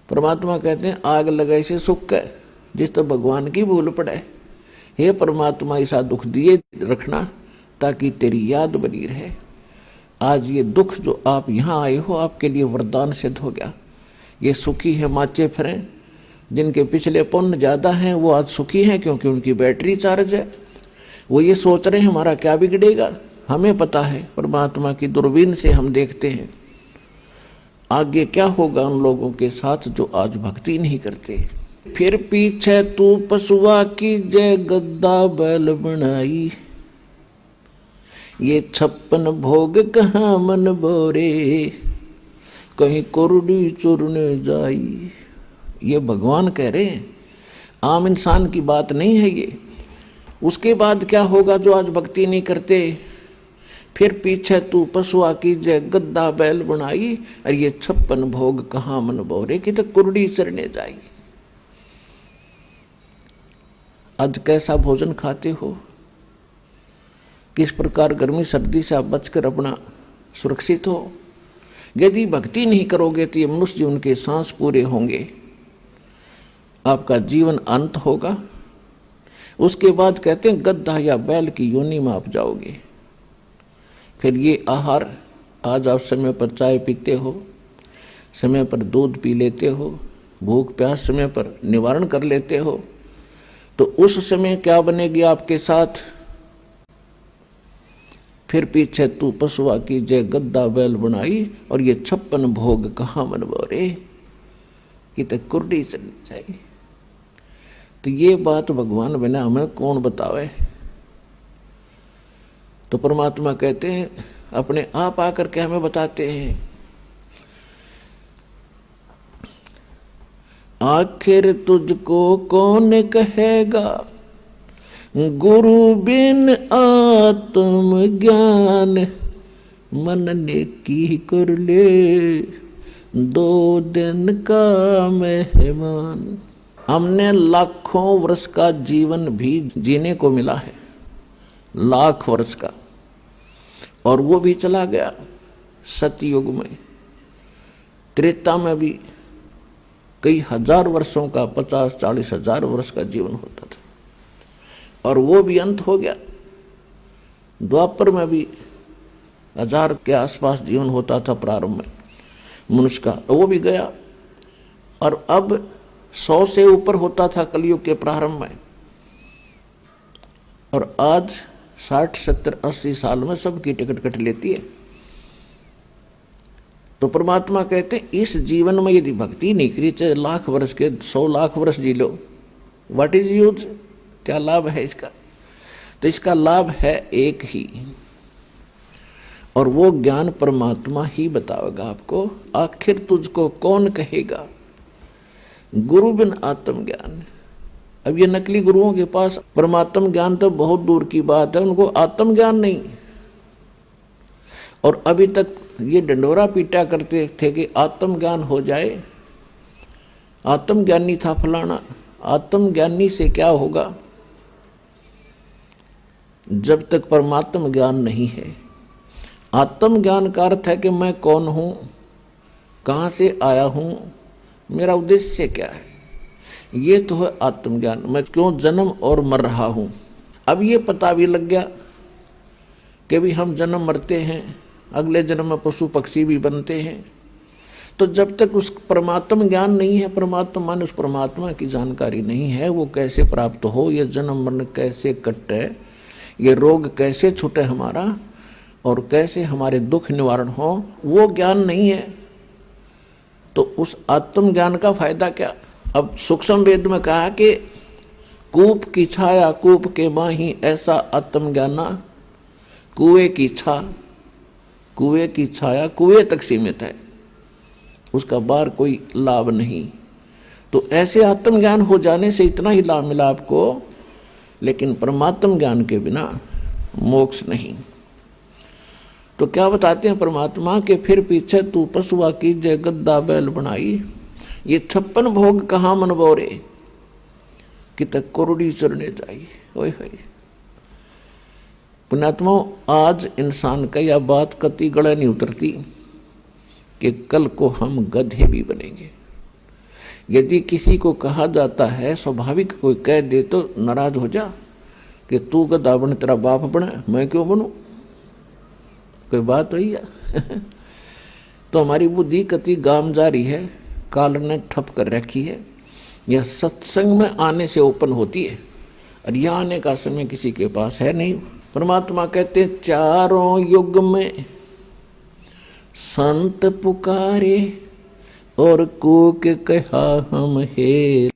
परमात्मा कहते हैं आग लगे से सुख है, जिस तो भगवान की भूल पड़े। हे परमात्मा ऐसा दुख दिए रखना ताकि तेरी याद बनी रहे। आज ये दुख जो आप यहाँ आए हो आपके लिए वरदान सिद्ध हो गया। ये सुखी है माचे फिरें, जिनके पिछले पुण्य ज़्यादा हैं वो आज सुखी हैं क्योंकि उनकी बैटरी चार्ज है। वो ये सोच रहे हैं हमारा क्या बिगड़ेगा। हमें पता है, परमात्मा की दूरबीन से हम देखते हैं आगे क्या होगा उन लोगों के साथ जो आज भक्ति नहीं करते। फिर पीछे तू पशुआ की जय गद्दा बैल बनाई, ये 56 भोग कहाँ मन बोरे, कहीं कुरडी चुरने जाई। ये भगवान कह रहे हैं, आम इंसान की बात नहीं है ये। उसके बाद क्या होगा जो आज भक्ति नहीं करते। फिर पीछे तू पशुआ की जय गद्दा बैल बनाई, और ये 56 भोग कहाँ मन बोरे, कि तो कुरडी चरने जाई। आज कैसा भोजन खाते हो, किस प्रकार गर्मी सर्दी से आप बचकर अपना सुरक्षित हो। यदि भक्ति नहीं करोगे तो ये मनुष्य जीवन के सांस पूरे होंगे, आपका जीवन अंत होगा। उसके बाद कहते हैं गद्दा या बैल की योनि में आप जाओगे। फिर ये आहार, आज आप समय पर चाय पीते हो, समय पर दूध पी लेते हो, भूख प्यास समय पर निवारण कर लेते हो, तो उस समय क्या बनेगी आपके साथ। फिर पीछे तू पशुआ की जय गद्दा बैल बनाई, और ये 56 भोग कहाँ मन बोरे, कि तो कुर्डी चलनी चाहिए। तो ये बात भगवान बिना हमें कौन बतावे। तो परमात्मा कहते हैं अपने आप आकर के हमें बताते हैं। आखिर तुझको कौन कहेगा, गुरु बिन आत्म ज्ञान, मन ने की कर ले 2 दिन का मेहमान। हमने लाखों वर्ष का जीवन भी जीने को मिला है, लाख वर्ष का, और वो भी चला गया। सतयुग में, त्रेता में भी कई हजार वर्षों का, 50-40 हजार वर्ष का जीवन होता था, और वो भी अंत हो गया। द्वापर में भी 1000 के आसपास जीवन होता था प्रारंभ में मनुष्य का, वो भी गया। और अब 100 से ऊपर होता था कलयुग के प्रारंभ में, और आज 60, 70, 80 साल में सबकी टिकट कट लेती है। तो परमात्मा कहते हैं इस जीवन में यदि भक्ति नहीं करी, चाहे लाख वर्ष के 100 लाख वर्ष जी लो, व्हाट इज यूज, क्या लाभ है इसका। तो इसका लाभ है एक ही, और वो ज्ञान परमात्मा ही बताएगा आपको। आखिर तुझको कौन कहेगा, गुरु बिन आत्म ज्ञान। अब ये नकली गुरुओं के पास परमात्म ज्ञान तो बहुत दूर की बात है, उनको आत्म ज्ञान नहीं। और अभी तक ये डंडोरा पीटा करते थे कि आत्म ज्ञान हो जाए, आत्मज्ञानी था फलाना। आत्मज्ञानी से क्या होगा, जब तक परमात्म ज्ञान नहीं है। आत्म ज्ञान का अर्थ है कि मैं कौन हूं, कहां से आया हूं, मेरा उद्देश्य क्या है, ये तो है आत्मज्ञान। मैं क्यों जन्म और मर रहा हूं। अब ये पता भी लग गया कि भी हम जन्म मरते हैं, अगले जन्म में पशु पक्षी भी बनते हैं। तो जब तक उस परमात्म ज्ञान नहीं है, परमात्मा मान उस परमात्मा की जानकारी नहीं है, वो कैसे प्राप्त हो, ये जन्म मरण कैसे कटे, ये रोग कैसे छूटे हमारा, और कैसे हमारे दुख निवारण हो, वो ज्ञान नहीं है। तो उस आत्म ज्ञान का फायदा क्या। अब सूक्ष्म वेद में कहा कि कूप की छाया कूप के माही, ऐसा आत्म ज्ञाना कुएं की छा, कुएं की छाया कुएं तक सीमित है, उसका बाहर कोई लाभ नहीं। तो ऐसे आत्मज्ञान हो जाने से इतना ही लाभ मिला आपको, लेकिन परमात्म ज्ञान के बिना मोक्ष नहीं। तो क्या बताते हैं परमात्मा के, फिर पीछे तू पशुआ की जय गद्दा बैल बनाई, ये 56 भोग कहाँ मन बोरे, कि तक कुरडी चरने जाइए। ओए होए पुण्यात्मा, आज इंसान का यह बात कति गले नहीं उतरती कि कल को हम गधे भी बनेंगे। यदि किसी को कहा जाता है, स्वाभाविक कोई कह दे तो नाराज हो जा कि तू गधा बन, तेरा बाप बने, मैं क्यों बनूं, कोई बात हुई है। तो हमारी बुद्धि कति गामजारी है, काल ने ठप कर रखी है। यह सत्संग में आने से ओपन होती है, और यह आने का समय किसी के पास है नहीं। परमात्मा कहते हैं, चारों युग में संत पुकारे और कूक कहा हम हे